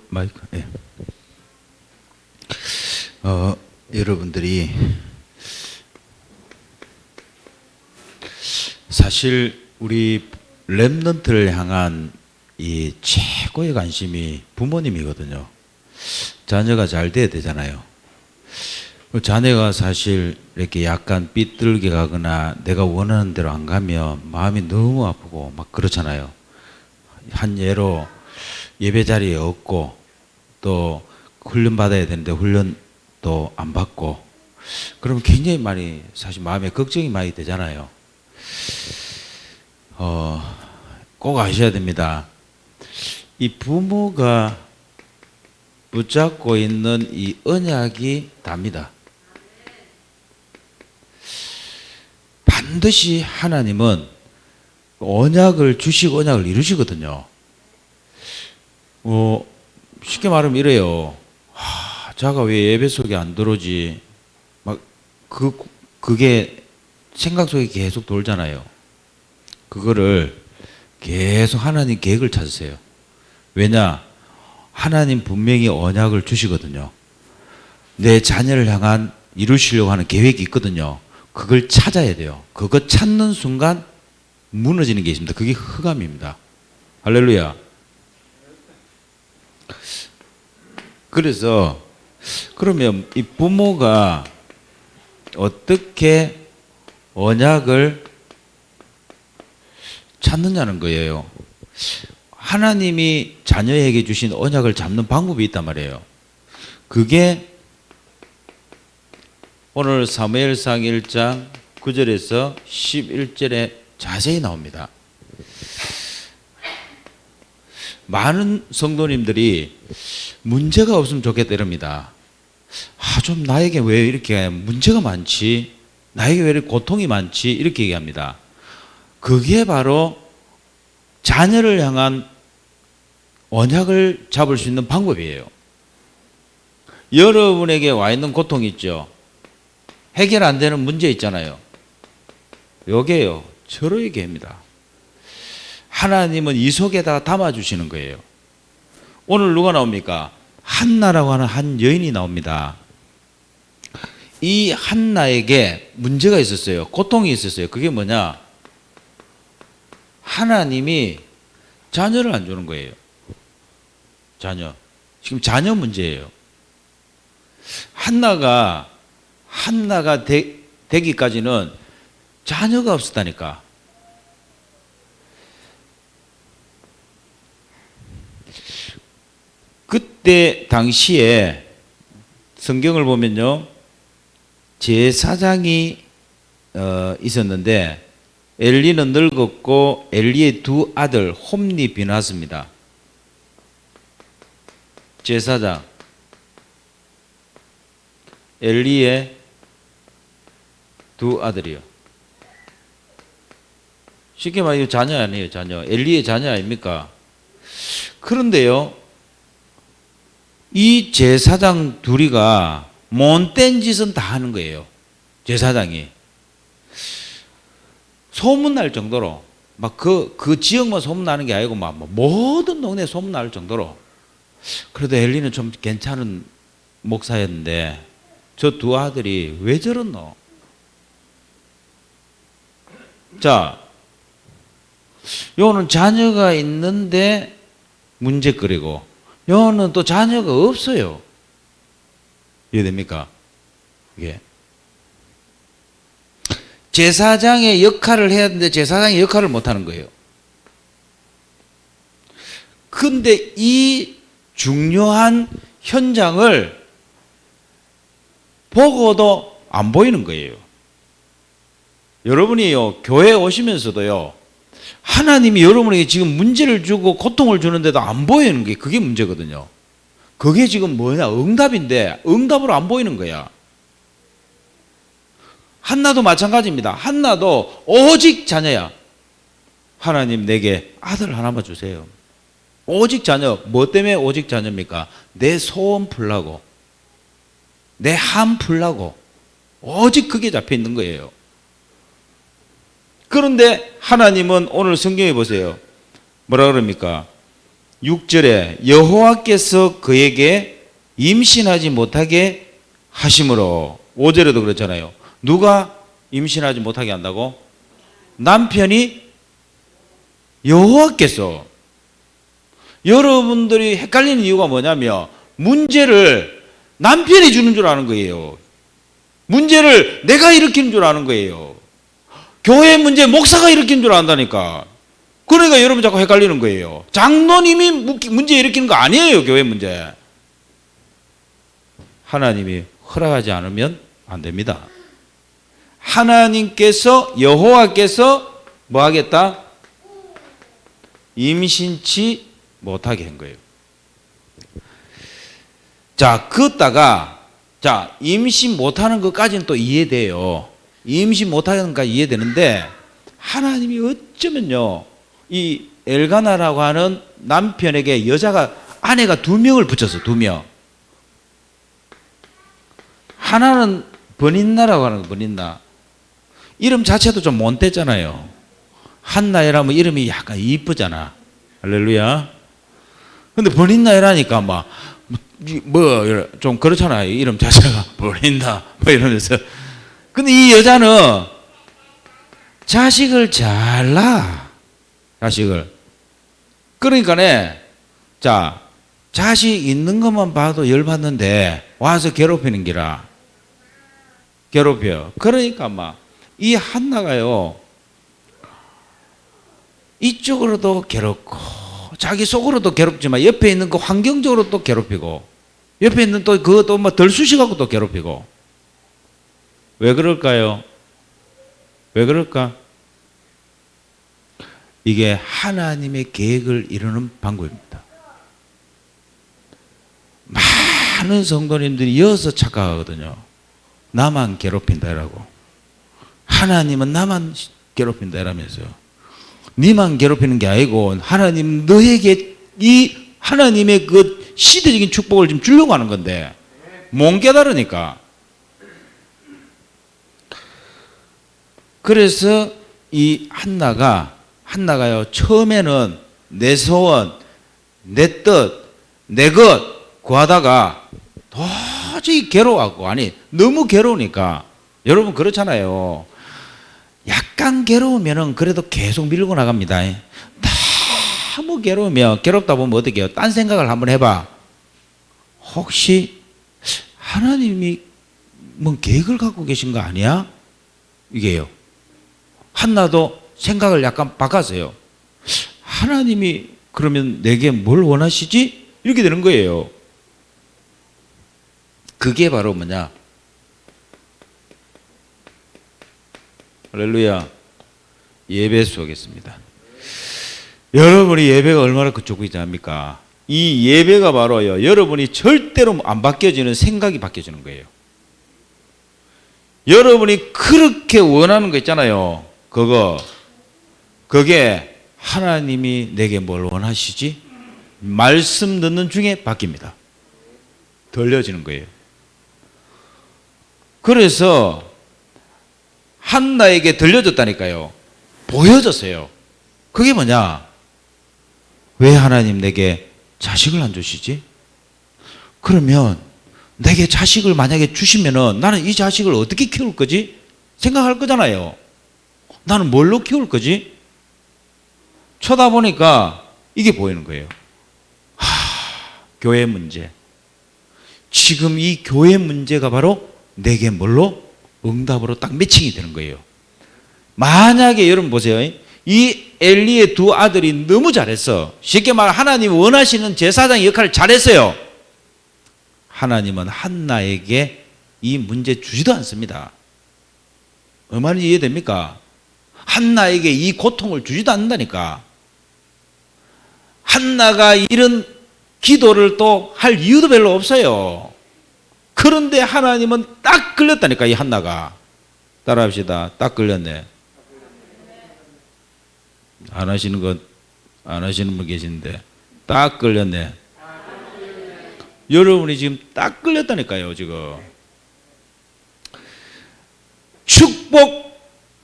마이크. 예. 여러분들이 사실 우리 렘넌트를 향한 이 최고의 관심이 부모님이거든요. 자녀가 잘 돼야 되잖아요. 자녀가 사실 이렇게 약간 삐뚤게 가거나 내가 원하는 대로 안 가면 마음이 너무 아프고 막 그렇잖아요. 한 예로 예배 자리에 없고 또 훈련 받아야 되는데 훈련도 안 받고 그러면 굉장히 많이 사실 마음에 걱정이 많이 되잖아요. 꼭 아셔야 됩니다. 이 부모가 붙잡고 있는 이 언약이 답니다. 반드시 하나님은 언약을 주시고 언약을 이루시거든요. 쉽게 말하면 이래요. 자가 왜 예배 속에 안 들어오지? 막 그게 생각 속에 계속 돌잖아요. 그거를 계속 하나님 계획을 찾으세요. 왜냐? 하나님 분명히 언약을 주시거든요. 내 자녀를 향한 이루시려고 하는 계획이 있거든요. 그걸 찾아야 돼요. 그거 찾는 순간 무너지는 게 있습니다. 그게 흑암입니다. 할렐루야. 그래서 그러면 이 부모가 어떻게 언약을 찾느냐는 거예요. 하나님이 자녀에게 주신 언약을 잡는 방법이 있단 말이에요. 그게 오늘 사무엘상 1장 9절에서 11절에 자세히 나옵니다. 많은 성도님들이 문제가 없으면 좋겠다 이럽니다. 좀 나에게 왜 이렇게 문제가 많지? 나에게 왜 이렇게 고통이 많지? 이렇게 얘기합니다. 그게 바로 자녀를 향한 언약을 잡을 수 있는 방법이에요. 여러분에게 와 있는 고통이 있죠. 해결 안 되는 문제 있잖아요. 요게요. 저로 얘기합니다. 하나님은 이 속에다가 담아주시는 거예요. 오늘 누가 나옵니까? 한나라고 하는 한 여인이 나옵니다. 이 한나에게 문제가 있었어요. 고통이 있었어요. 그게 뭐냐? 하나님이 자녀를 안 주는 거예요. 자녀. 지금 자녀 문제예요. 한나가 되기까지는 자녀가 없었다니까. 그때 당시에 성경을 보면요. 제사장이 있었는데 엘리는 늙었고 엘리의 두 아들 홈리 비나스입니다. 제사장 엘리의 두 아들이요. 쉽게 말하면 자녀 아니에요. 자녀. 엘리의 자녀 아닙니까? 그런데요. 이 제사장 둘이가 못된 짓은 다 하는 거예요. 제사장이. 소문날 정도로 막 그 지역만 소문나는 게 아니고 막 모든 동네에 소문날 정도로. 그래도 엘리는 좀 괜찮은 목사였는데 저 두 아들이 왜 저렇노? 자, 요는 자녀가 있는데 문제거리고 요는 또 자녀가 없어요. 이해됩니까? 이게 제사장의 역할을 해야 되는데 제사장의 역할을 못하는 거예요. 근데 이 중요한 현장을 보고도 안 보이는 거예요. 여러분이요, 교회에 오시면서도요, 하나님이 여러분에게 지금 문제를 주고 고통을 주는데도 안 보이는 게 그게 문제거든요. 그게 지금 뭐냐? 응답인데 응답으로 안 보이는 거야. 한나도 마찬가지입니다. 한나도 오직 자녀야. 하나님 내게 아들 하나만 주세요. 오직 자녀. 뭐 때문에 오직 자녀입니까? 내 소원 풀라고. 내 함 풀라고. 오직 그게 잡혀 있는 거예요. 그런데 하나님은 오늘 성경에 보세요. 뭐라 그럽니까? 6절에 여호와께서 그에게 임신하지 못하게 하심으로. 5절에도 그렇잖아요. 누가 임신하지 못하게 한다고? 남편이. 여호와께서. 여러분들이 헷갈리는 이유가 뭐냐면 문제를 남편이 주는 줄 아는 거예요. 문제를 내가 일으키는 줄 아는 거예요. 교회 문제 목사가 일으키는 줄 안다니까. 그러니까 여러분 자꾸 헷갈리는 거예요. 장로님이 문제 일으키는 거 아니에요. 교회 문제. 하나님이 허락하지 않으면 안 됩니다. 하나님께서, 여호와께서 뭐 하겠다? 임신치 못하게 한 거예요. 자, 그었다가, 자, 임신 못하는 것까지는 또 이해돼요. 임신 못하는 것까지 이해되는데, 하나님이 어쩌면요, 이 엘가나라고 하는 남편에게 아내가 2명을 붙였어, 2명. 하나는 버닌나라고 하는 거, 버닌나. 이름 자체도 좀 못됐잖아요. 한나이라면 이름이 약간 이쁘잖아. 할렐루야. 근데 버닌나이라니까 좀 그렇잖아요. 이름 자체가 버린다. 뭐 이러면서. 근데 이 여자는 자식을 잘 낳아. 자식을. 그러니까네, 자, 자식 있는 것만 봐도 열받는데 와서 괴롭히는 기라. 괴롭혀. 그러니까 이 한나가요, 이쪽으로도 괴롭고 자기 속으로도 괴롭지만 옆에 있는 거 환경적으로 또 괴롭히고 옆에 있는 또 그것도 덜 쑤시갖고 또 괴롭히고. 왜 그럴까요? 왜 그럴까? 이게 하나님의 계획을 이루는 방법입니다. 많은 성도님들이 여기서 착각하거든요. 나만 괴롭힌다 이라고. 하나님은 나만 괴롭힌다 이라면서요. 니만 괴롭히는 게 아니고 하나님 너에게 이 하나님의 그 시대적인 축복을 좀 주려고 하는 건데 못 깨달으니까. 그래서 이 한나가요, 처음에는 내 소원, 내 뜻, 내 것 구하다가 도저히 괴로워하고, 아니 너무 괴로우니까. 여러분 그렇잖아요. 약간 괴로우면은 그래도 계속 밀고 나갑니다. 너무 괴로우면, 괴롭다 보면 어떻게 해요? 딴 생각을 한번 해봐. 혹시 하나님이 뭐 계획을 갖고 계신 거 아니야? 이게요. 한나도 생각을 약간 바꿨어요. 하나님이 그러면 내게 뭘 원하시지? 이렇게 되는 거예요. 그게 바로 뭐냐? 할렐루야. 예배 수하겠습니다. 여러분이 예배가 얼마나 그쪽이지 합니까? 이 예배가 바로요, 여러분이 절대로 안 바뀌어지는 생각이 바뀌어지는 거예요. 여러분이 그렇게 원하는 거 있잖아요. 그게 하나님이 내게 뭘 원하시지? 말씀 듣는 중에 바뀝니다. 들려지는 거예요. 그래서 한나에게 들려졌다니까요. 보여졌어요. 그게 뭐냐? 왜 하나님 내게 자식을 안 주시지? 그러면 내게 자식을 만약에 주시면은 나는 이 자식을 어떻게 키울 거지? 생각할 거잖아요. 나는 뭘로 키울 거지? 쳐다보니까 이게 보이는 거예요. 교회 문제. 지금 이 교회 문제가 바로 내게 뭘로? 응답으로 딱 매칭이 되는 거예요. 만약에 여러분 보세요. 이 엘리의 2 아들이 너무 잘했어. 쉽게 말하면 하나님 원하시는 제사장의 역할을 잘했어요. 하나님은 한나에게 이 문제 주지도 않습니다. 얼마나 이해됩니까? 한나에게 이 고통을 주지도 않는다니까. 한나가 이런 기도를 또 할 이유도 별로 없어요. 그런데 하나님은 딱 걸렸다니까, 이 한나가. 따라합시다. 딱 걸렸네. 안 하시는 분 계시는데 딱 걸렸네. 여러분이 지금 딱 걸렸다니까요. 지금 축복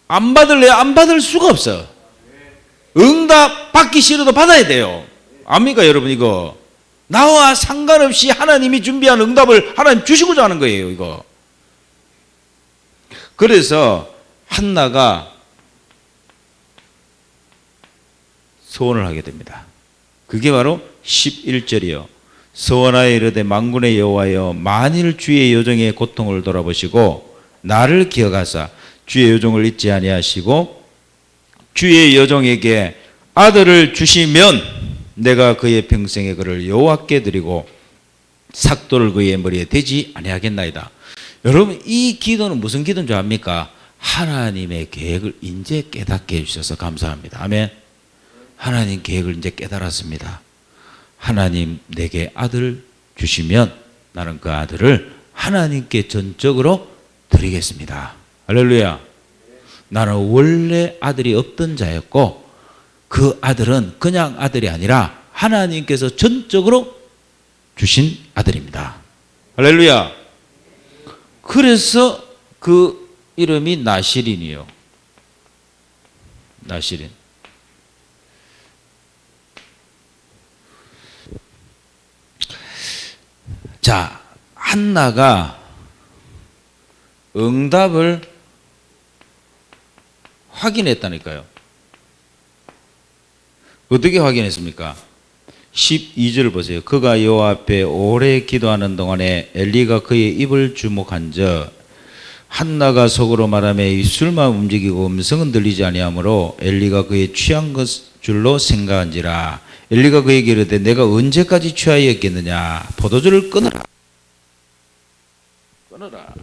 안 받을래요? 안 받을 수가 없어. 응답 받기 싫어도 받아야 돼요. 압니까 여러분? 이거 나와 상관없이 하나님이 준비한 응답을 하나님 주시고자 하는 거예요, 이거. 그래서 한나가 소원을 하게 됩니다. 그게 바로 11절이요. 소원하여 이르되 만군의 여호와여, 만일 주의 여종의 고통을 돌아보시고 나를 기억하사 주의 여종을 잊지 아니하시고 주의 여종에게 아들을 주시면 내가 그의 평생에 그를 여호와께 드리고 삭도를 그의 머리에 대지 아니하겠나이다. 여러분, 이 기도는 무슨 기도인 줄 압니까? 하나님의 계획을 이제 깨닫게 해주셔서 감사합니다. 아멘. 하나님 계획을 이제 깨달았습니다. 하나님 내게 아들 주시면 나는 그 아들을 하나님께 전적으로 드리겠습니다. 할렐루야. 나는 원래 아들이 없던 자였고 그 아들은 그냥 아들이 아니라 하나님께서 전적으로 주신 아들입니다. 할렐루야. 그래서 그 이름이 나실인이요. 나실인. 자, 한나가 응답을 확인했다니까요. 어떻게 확인했습니까? 12절 보세요. 그가 여호와 앞에 오래 기도하는 동안에 엘리가 그의 입을 주목한즉 한나가 속으로 말하며 입술만 움직이고 음성은 들리지 아니하므로 엘리가 그의 취한 것 줄로 생각한지라. 엘리가 그에게 이르되 내가 언제까지 취하였겠느냐. 포도주를 끊어라. 끊어라.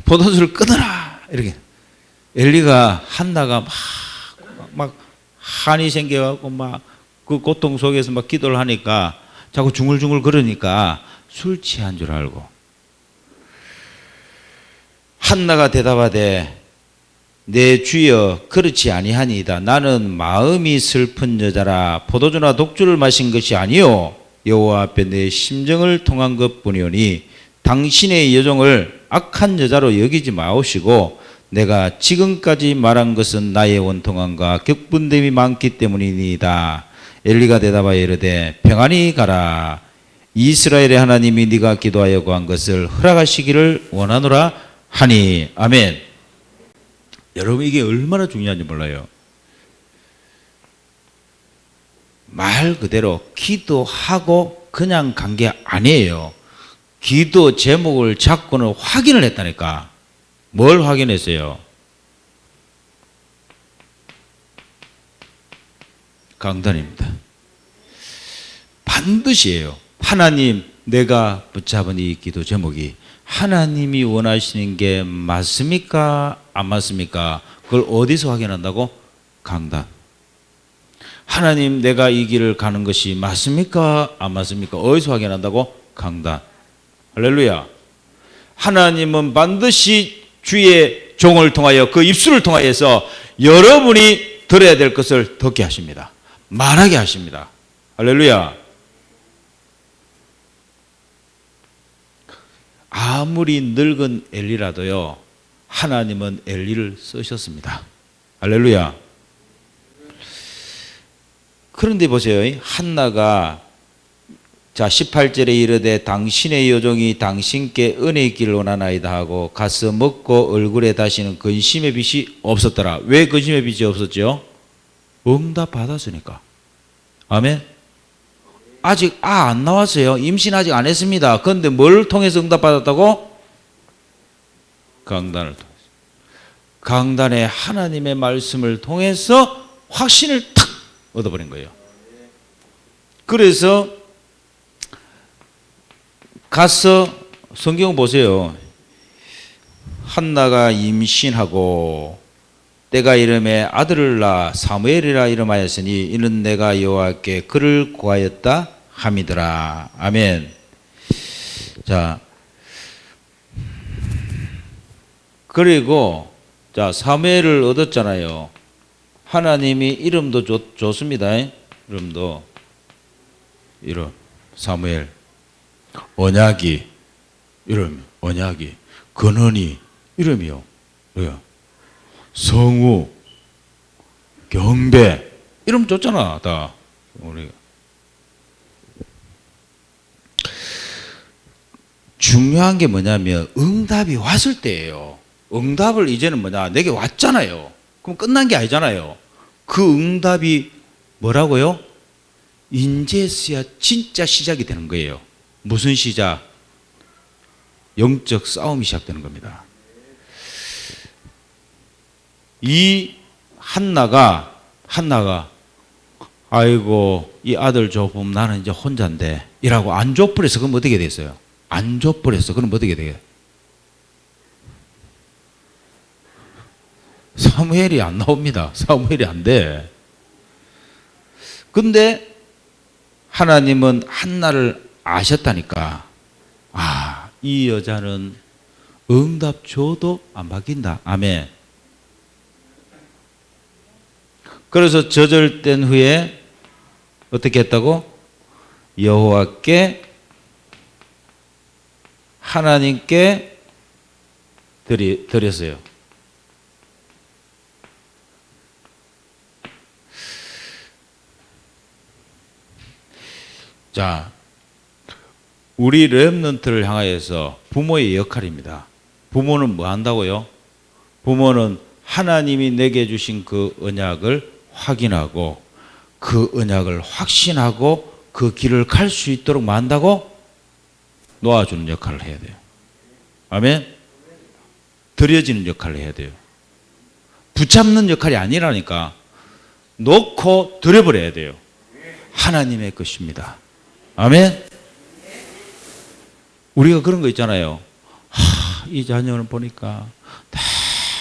포도주를 끊어라. 이렇게. 엘리가 한나가 막 한이 생겨갖고 막 그 고통 속에서 막 기도를 하니까 자꾸 중얼중얼 그러니까 술 취한 줄 알고. 한나가 대답하되 내 주여 그렇지 아니하니이다. 나는 마음이 슬픈 여자라 포도주나 독주를 마신 것이 아니요 여호와 앞에 내 심정을 통한 것뿐이오니 당신의 여종을 악한 여자로 여기지 마옵시고 내가 지금까지 말한 것은 나의 원통함과 격분됨이 많기 때문이니이다. 엘리가 대답하여 이르되 평안히 가라. 이스라엘의 하나님이 네가 기도하여 구한 것을 허락하시기를 원하노라 하니. 아멘. 여러분, 이게 얼마나 중요한지 몰라요. 말 그대로 기도하고 그냥 간 게 아니에요. 기도 제목을 잡고는 확인을 했다니까. 뭘 확인했어요? 강단입니다. 반드시예요. 하나님, 내가 붙잡은 이 기도 제목이 하나님이 원하시는 게 맞습니까? 안 맞습니까? 그걸 어디서 확인한다고? 강단. 하나님, 내가 이 길을 가는 것이 맞습니까? 안 맞습니까? 어디서 확인한다고? 강단. 할렐루야. 하나님은 반드시 주의 종을 통하여 그 입술을 통하여서 여러분이 들어야 될 것을 듣게 하십니다. 말하게 하십니다. 할렐루야. 아무리 늙은 엘리라도요, 하나님은 엘리를 쓰셨습니다. 할렐루야. 그런데 보세요. 한나가 자 18절에 이르되 당신의 여종이 당신께 은혜 있기를 원하나이다 하고 가서 먹고 얼굴에 다시는 근심의 빛이 없었더라. 왜 근심의 빛이 없었죠? 응답 받았으니까. 아멘. 아직 안 나왔어요. 임신 아직 안 했습니다. 그런데 뭘 통해서 응답 받았다고? 강단을 통해서. 강단에 하나님의 말씀을 통해서 확신을 탁 얻어버린 거예요. 그래서 가서 성경 보세요. 한나가 임신하고 때가 이름에 아들을 낳아 사무엘이라 이름하였으니 이는 내가 여호와께 그를 구하였다 함이더라. 아멘. 자, 그리고 자 사무엘을 얻었잖아요. 하나님이 이름도 줬습니다. 이름도 이름 사무엘. 언약이 이름, 언약이 근원이 이름이요. 성우 경배 이러면 좋잖아. 다 우리 중요한 게 뭐냐면 응답이 왔을 때예요. 응답을 이제는 뭐냐, 내게 왔잖아요. 그럼 끝난 게 아니잖아요. 그 응답이 뭐라고요? 인제서야 진짜 시작이 되는 거예요. 무슨 시작? 영적 싸움이 시작되는 겁니다. 이 한나가 아이고 이 아들 줘보면 나는 이제 혼자인데 이라고 안 줘버려서 그럼 어떻게 됐어요? 안 줘버렸어. 그럼 어떻게 돼요? 사무엘이 안 나옵니다. 사무엘이 안 돼. 근데 하나님은 한나를 아셨다니까, 아, 이 여자는 응답 줘도 안 바뀐다. 아멘. 그래서 저절된 후에 어떻게 했다고? 여호와께 하나님께 드렸어요. 자, 우리 렘넌트를 향하여서 부모의 역할입니다. 부모는 뭐 한다고요? 부모는 하나님이 내게 주신 그 언약을 확인하고 그 언약을 확신하고 그 길을 갈 수 있도록 뭐 한다고? 놓아주는 역할을 해야 돼요. 아멘? 드려지는 역할을 해야 돼요. 붙잡는 역할이 아니라니까. 놓고 드려버려야 돼요. 하나님의 것입니다. 아멘? 우리가 그런 거 있잖아요. 이 자녀를 보니까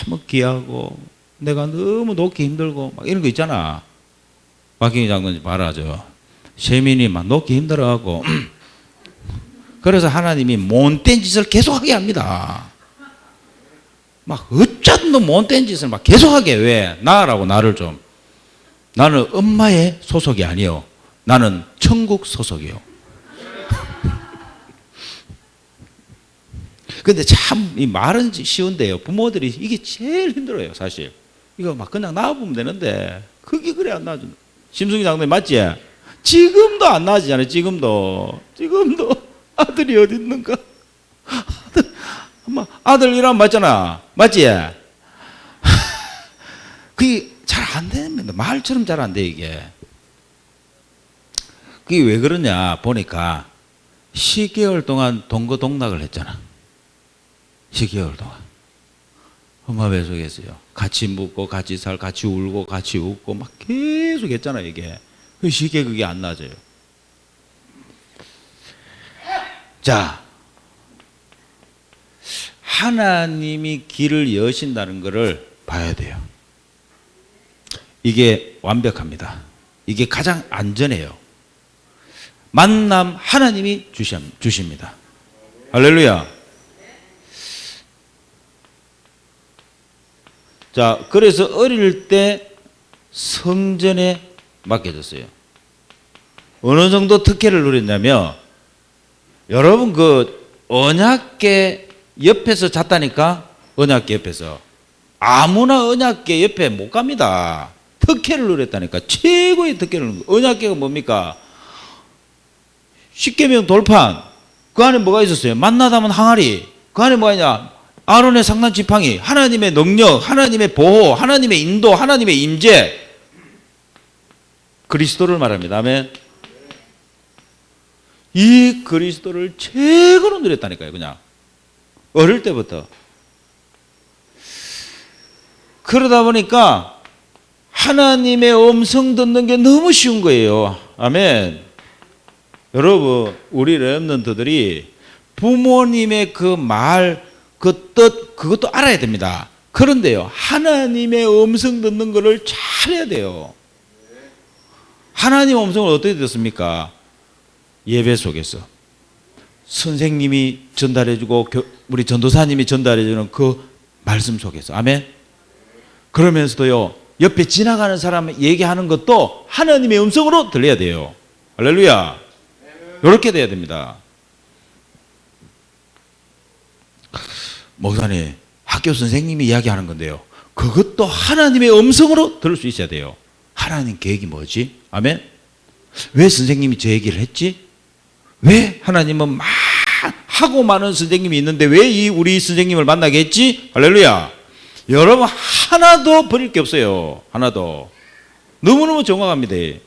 너무 귀하고 내가 너무 놓기 힘들고 막 이런 거 있잖아. 박경희 장로님 말하죠. 세민이 막 놓기 힘들어하고 그래서 하나님이 못된 짓을 계속하게 합니다. 막 어쩐도 못된 짓을 막 계속하게. 왜? 나라고 나를 좀. 나는 엄마의 소속이 아니요. 나는 천국 소속이요. 근데 참 이 말은 쉬운데요. 부모들이 이게 제일 힘들어요, 사실. 이거 막 그냥 놔보면 되는데 그게 그래 안 나아져. 심승희 장로님 맞지? 지금도 안 나아지잖아요. 지금도 아들이 어디 있는가? 아들 이러면 맞잖아. 맞지? 그게 잘 안 됩니다. 말처럼 잘 안 돼, 이게. 그게 왜 그러냐 보니까 10개월 동안 동거동락을 했잖아. 10개월 동안. 엄마 뱃속에서요. 같이 묵고, 같이 살, 같이 울고, 같이 웃고, 막 계속 했잖아, 이게. 쉽게 그게 안 나아져요. 자, 하나님이 길을 여신다는 것을 봐야 돼요. 이게 완벽합니다. 이게 가장 안전해요. 만남 하나님이 주십니다. 할렐루야. 자, 그래서 어릴 때 성전에 맡겨졌어요. 어느 정도 특혜를 누렸냐면, 여러분 그 언약궤 옆에서 잤다니까. 언약궤 옆에서. 아무나 언약궤 옆에 못 갑니다. 특혜를 누렸다니까. 최고의 특혜를 누린 거예요. 언약궤가 뭡니까? 십계명 돌판. 그 안에 뭐가 있었어요? 만나다면 항아리. 그 안에 뭐가 있냐? 아론의 상단 지팡이. 하나님의 능력, 하나님의 보호, 하나님의 인도, 하나님의 임재. 그리스도를 말합니다. 아멘. 이 그리스도를 최고로 누렸다니까요. 그냥 어릴 때부터. 그러다 보니까 하나님의 음성 듣는 게 너무 쉬운 거예요. 아멘. 여러분, 우리 렘넌트들이 부모님의 그 말, 그 뜻, 그것도 알아야 됩니다. 그런데요, 하나님의 음성 듣는 거를 잘해야 돼요. 하나님의 음성을 어떻게 듣습니까? 예배 속에서 선생님이 전달해주고 우리 전도사님이 전달해주는 그 말씀 속에서. 아멘. 그러면서도요, 옆에 지나가는 사람 얘기하는 것도 하나님의 음성으로 들려야 돼요. 할렐루야. 이렇게 돼야 됩니다. 목사님, 학교 선생님이 이야기하는 건데요, 그것도 하나님의 음성으로 들을 수 있어야 돼요. 하나님 계획이 뭐지? 아멘. 왜 선생님이 저 얘기를 했지? 왜 하나님은 막 하고 많은 선생님이 있는데 왜 우리 선생님을 만나게 했지? 할렐루야. 여러분 하나도 버릴 게 없어요. 하나도. 너무너무 정확합니다.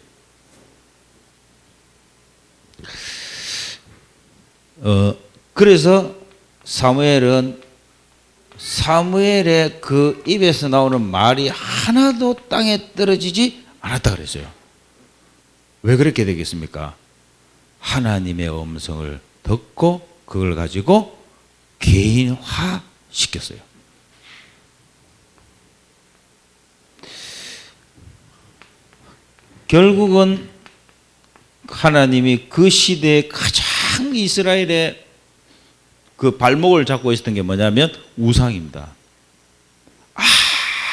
그래서 사무엘의 그 입에서 나오는 말이 하나도 땅에 떨어지지 않았다 그랬어요. 왜 그렇게 되겠습니까? 하나님의 음성을 듣고 그걸 가지고 개인화 시켰어요. 결국은 하나님이 그 시대에 가장 이스라엘의 그 발목을 잡고 있었던 게 뭐냐면 우상입니다.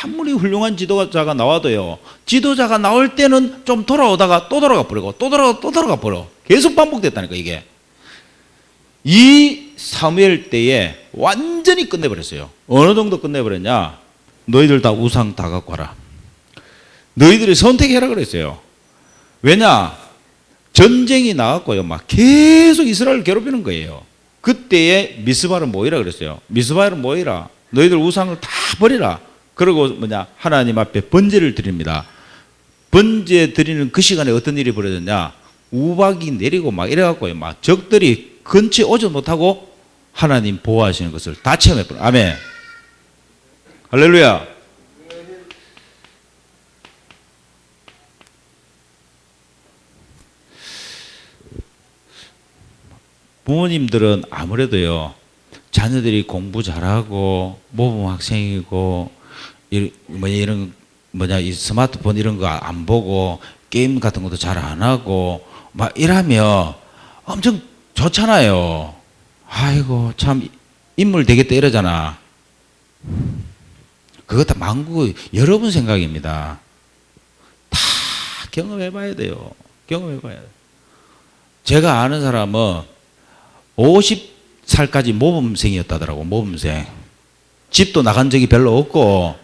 아무리 훌륭한 지도자가 나와도요, 지도자가 나올 때는 좀 돌아오다가 또 돌아가 버리고 또 돌아가 버려. 계속 반복됐다니까 이게. 이 사무엘 때에 완전히 끝내버렸어요. 어느 정도 끝내버렸냐? 너희들 다 우상 다 갖고 와라. 너희들이 선택해라 그랬어요. 왜냐? 전쟁이 나왔고요. 막 계속 이스라엘을 괴롭히는 거예요. 그때에 미스바를 모이라 그랬어요. 미스바를 모이라. 너희들 우상을 다 버리라. 그리고 하나님 앞에 번제를 드립니다. 번제 드리는 그 시간에 어떤 일이 벌어졌냐? 우박이 내리고 막 이래갖고요. 막 적들이 근처에 오지 못하고 하나님 보호하시는 것을 다 체험해버려요. 아멘. 할렐루야. 부모님들은 아무래도요, 자녀들이 공부 잘하고 모범 학생이고 이 스마트폰 이런 거 안 보고 게임 같은 것도 잘 안 하고 막 이러면 엄청 좋잖아요. 아이고 참 인물 되겠다 이러잖아. 그거 다 만국 여러분 생각입니다. 다 경험해봐야 돼요. 경험해봐야 돼요. 제가 아는 사람은 50살까지 모범생이었다더라고. 모범생. 집도 나간 적이 별로 없고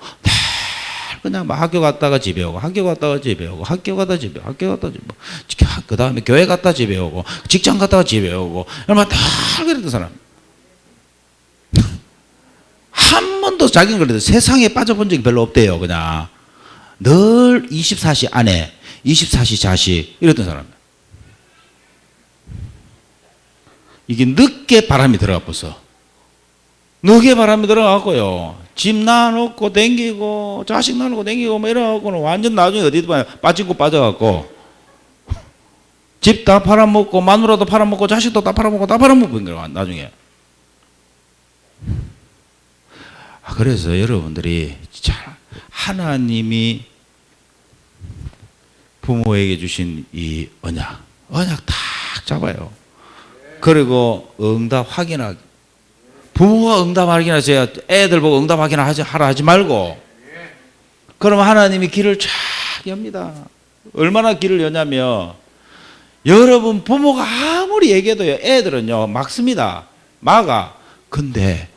그냥 막 학교 갔다가 집에 오고 학교 갔다가 집에 오고 학교 갔다가 집에 오고 학교 갔다가 집에 오고 그 다음에 교회 갔다가 집에 오고 직장 갔다가 집에 오고 얼마나 다 그랬던 사람. 한 번도 자기는 그래도 세상에 빠져본 적이 별로 없대요. 그냥 늘 24시 아내 24시 자식 이랬던 사람. 이게 늦게 바람이 들어가 버서 늦게 바람이 들어가고요. 집 놔놓고 댕기고 자식 놔놓고 댕기고 뭐 이래갖고는 완전 나중에 어디도 빠지고 빠져갖고 집 다 팔아먹고 마누라도 팔아먹고 자식도 다 팔아먹고 다 팔아먹은 거야 나중에. 그래서 여러분들이 하나님이 부모에게 주신 이 언약 딱 잡아요. 그리고 응답 확인하기. 부모가 응답 확인하세요. 애들 보고 응답 확인하라 하지 말고. 그러면 하나님이 길을 쫙 엽니다. 얼마나 길을 여냐면 여러분 부모가 아무리 얘기해도요, 애들은요 막습니다. 막아. 근데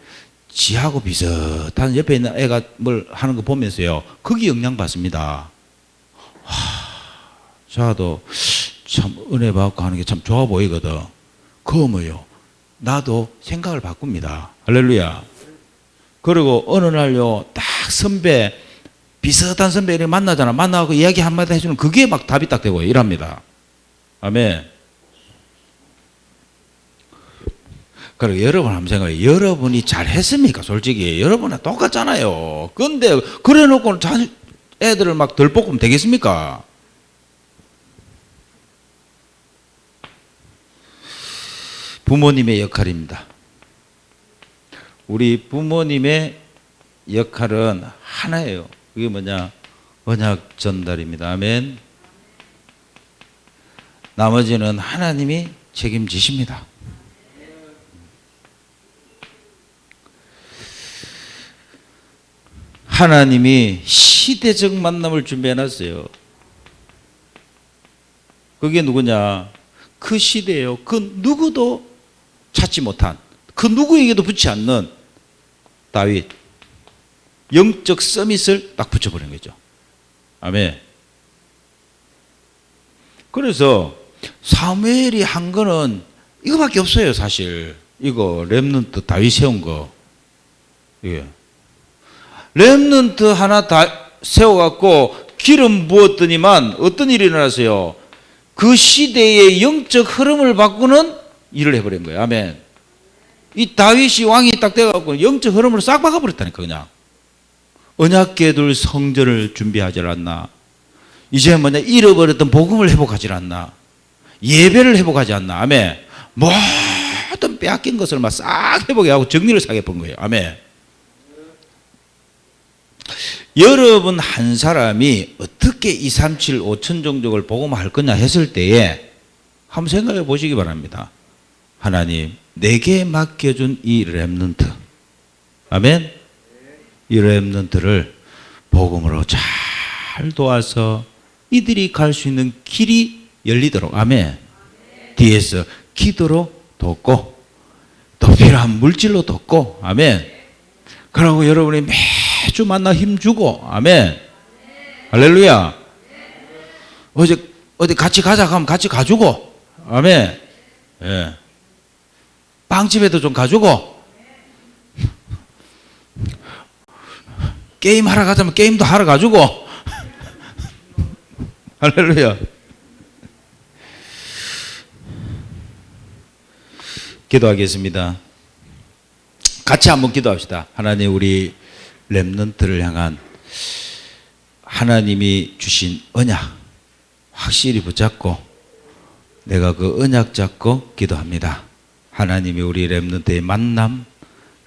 지하고 비슷한 옆에 있는 애가 뭘 하는 거 보면서요, 거기 영향받습니다. 저도 참 은혜 받고 하는 게 참 좋아 보이거든. 그러면요, 나도 생각을 바꿉니다. 할렐루야. 그리고 어느 날요, 딱 선배, 비슷한 선배를 만나잖아. 만나고 이야기 한마디 해주는 그게 막 답이 딱 되고 이랍니다. 아멘. 그리고 여러분 한번 생각해요. 여러분이 잘했습니까? 솔직히. 여러분은 똑같잖아요. 근데 그래 놓고 애들을 막 덜 볶으면 되겠습니까? 부모님의 역할입니다. 우리 부모님의 역할은 하나예요. 그게 뭐냐? 언약 전달입니다. 아멘. 나머지는 하나님이 책임지십니다. 하나님이 시대적 만남을 준비해놨어요. 그게 누구냐? 그 시대예요. 그 누구도 찾지 못한, 그 누구에게도 붙지 않는 다윗. 영적 서밋을 딱 붙여버린 거죠. 아멘. 그래서 사무엘이 한 거는 이거밖에 없어요, 사실. 이거 렘넌트 다윗 세운 거. 예. 렘넌트 하나 다 세워갖고 기름 부었더니만 어떤 일이 일어났어요? 그 시대의 영적 흐름을 바꾸는 일을 해버린 거예요. 아멘. 이 다윗이 왕이 딱 돼갖고 영적 흐름을 싹 바꿔버렸다니까, 그냥. 언약궤들 성전을 준비하지 않나? 이제 뭐냐, 잃어버렸던 복음을 회복하지 않나? 예배를 회복하지 않나? 아멘. 모든 빼앗긴 것을 막 싹 회복하고 정리를 싹 해본 거예요. 아멘. 여러분 한 사람이 어떻게 237 5천 종족을 복음할 거냐 했을 때에 한번 생각해 보시기 바랍니다. 하나님, 내게 맡겨준 이 렘넌트, 아멘. 이 렘넌트를 복음으로 잘 도와서 이들이 갈 수 있는 길이 열리도록, 아멘. 뒤에서 기도로 돕고 또 필요한 물질로 돕고, 아멘. 그러고 여러분이 매주 만나 힘주고, 아멘. 할렐루야. 어디 같이 가자 하면 같이 가주고, 아멘. 예. 빵집에도 좀 가주고, 게임 하러 가자면 게임도 하러 가주고, 할렐루야. 기도하겠습니다. 같이 한번 기도합시다. 하나님, 우리 렘넌트를 향한 하나님이 주신 언약 확실히 붙잡고 내가 그 언약 잡고 기도합니다. 하나님이 우리 렘넌트의 만남,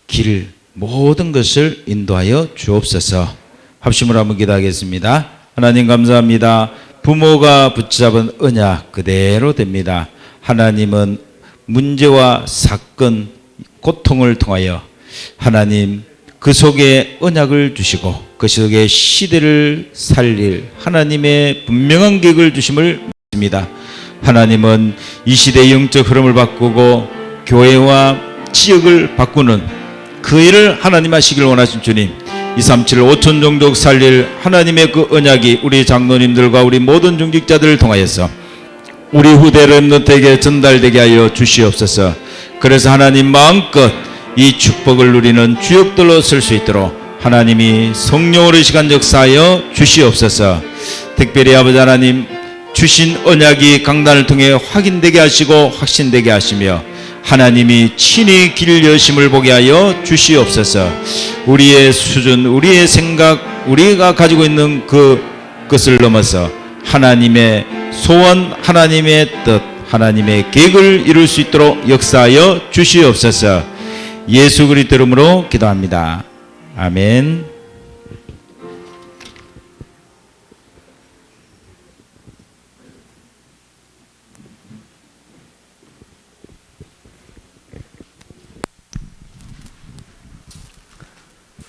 길, 모든 것을 인도하여 주옵소서. 합심으로 한번 기도하겠습니다. 하나님 감사합니다. 부모가 붙잡은 언약 그대로 됩니다. 하나님은 문제와 사건, 고통을 통하여 하나님 그 속에 언약을 주시고 그 속에 시대를 살릴 하나님의 분명한 계획을 주심을 믿습니다. 하나님은 이 시대의 영적 흐름을 바꾸고 교회와 지역을 바꾸는 그 일을 하나님 하시길 원하신 주님, 237 5천 종족 살릴 하나님의 그 언약이 우리 장로님들과 우리 모든 중직자들을 통하여서 우리 후대 렘넌트에게 전달되게 하여 주시옵소서. 그래서 하나님 마음껏 이 축복을 누리는 주역들로 설 수 있도록 하나님이 성령으로 시간 역사하여 주시옵소서. 특별히 아버지 하나님, 주신 언약이 강단을 통해 확인되게 하시고 확신되게 하시며 하나님이 친히 길 여심을 보게 하여 주시옵소서. 우리의 수준, 우리의 생각, 우리가 가지고 있는 그것을 넘어서 하나님의 소원, 하나님의 뜻, 하나님의 계획을 이룰 수 있도록 역사하여 주시옵소서. 예수 그리스도 이름으로 기도합니다. 아멘.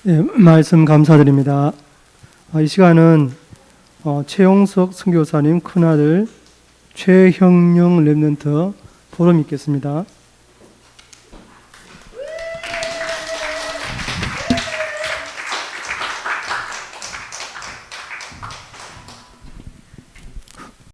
네, 말씀 감사드립니다. 이 시간은 최용석 선교사님 큰아들 최형령 렘넌트 포럼이 있겠습니다.